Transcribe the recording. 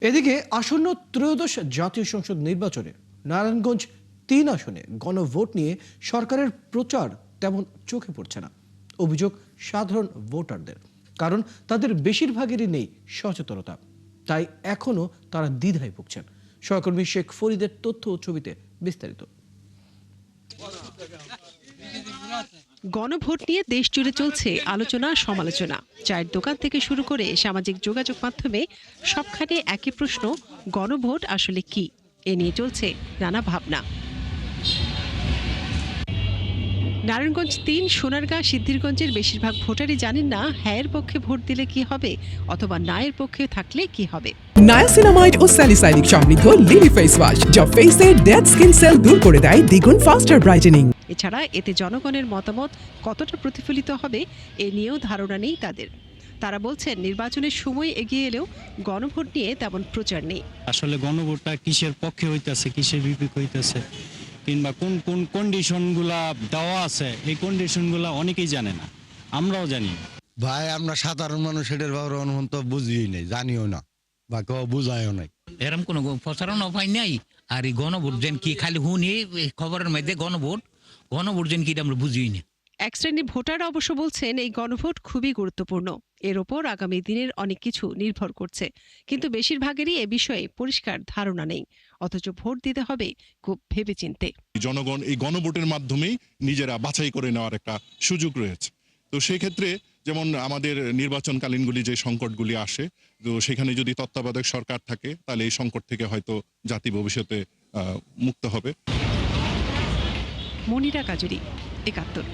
এদিকে আসন্ন ত্রয়োদশ জাতীয় সংসদ নির্বাচনে নারায়ণগঞ্জ ৩ আসনে গণভোট নিয়ে সরকারের প্রচার তেমন চোখে পড়ছে না। অভিযোগ সাধারণ ভোটারদের, কারণ তাদের বেশিরভাগেরই নেই সচেতনতা, তাই এখনো তারা দ্বিধায় ভুগছেন। সহকর্মী শেখ ফরিদের তথ্য ও ছবিতে বিস্তারিত। গণভোট নিয়ে দেশ জুড়ে চলছে আলোচনা সমালোচনা। চায়ের দোকান থেকে শুরু করে সামাজিক যোগাযোগ মাধ্যমে সবখানে একই প্রশ্ন, গণভোট আসলে কি? এ নিয়ে চলছে নানা ভাবনা। নারায়ণগঞ্জ ৩, সোনারগাঁ, সিদ্ধিরগঞ্জের বেশিরভাগ ভোটারই জানেন না হ্যাঁ এর পক্ষে ভোট দিলে কি হবে অথবা না এর পক্ষে থাকলে কি হবে। নায়াসিনামাইড ও স্যালিসাইলিক সমৃদ্ধ লিলি ফেস ওয়াশ, যা ফেসের ডেড স্কিন সেল দূর করে দেয় দ্বিগুণ ফাস্টার ব্রাইটেনিং। এছাড়া এতে জনগণের মতামত কতটা প্রতিফলিত হবে এ নিয়েও ধারণা নেই তাদের। তারা বলছেন নির্বাচনের সময় এগিয়ে এলেও গণভোট নিয়ে তেমন প্রচার নেই। আসলে গণভোটটা কিসের পক্ষে হইতেছে, কিসের বিপক্ষে হইতেছে, কিংবা কোন কোন কন্ডিশনগুলা দেওয়া আছে, এই কন্ডিশনগুলা অনেকেই জানে না, আমরাও জানি না। ভাই আমরা সাধারণ মানুষ এটার ব্যাপারে অনুমান তো বুঝিই নাই, জানিও না বা কেউ বুঝায়ও নাই। এরম কোনো প্রচারণা উপায় নাই। আর এই গণভোট যেন কি খালি হুনি খবরের মধ্যে গণভোট যেন কি আমরা বুঝিই না। এক শ্রেণীর ভোটার অবশ্য বলছেন এই গণভোট খুবই গুরুত্বপূর্ণ, এর ওপর আগামী দিনের অনেক কিছু নির্ভর করছে, কিন্তু বেশিরভাগেরই এ বিষয়ে পরিষ্কার ধারণা নেই। অথচ ভোট দিতে হবে খুব ভেবেচিন্তে। জনগণ এই গণভোটের মাধ্যমেই নিজেরা বাছাই করে নেওয়ার একটা সুযোগ রয়েছে। তো সেই ক্ষেত্রে যেমন আমাদের নির্বাচনকালীনগুলি যে সংকটগুলি আসে, তো সেখানে যদি তত্ত্বাবধায়ক সরকার থাকে তাহলে এই সংকট থেকে হয়তো জাতি ভবিষ্যতে মুক্ত হবে। মনিরা কাজুরি, ৭১।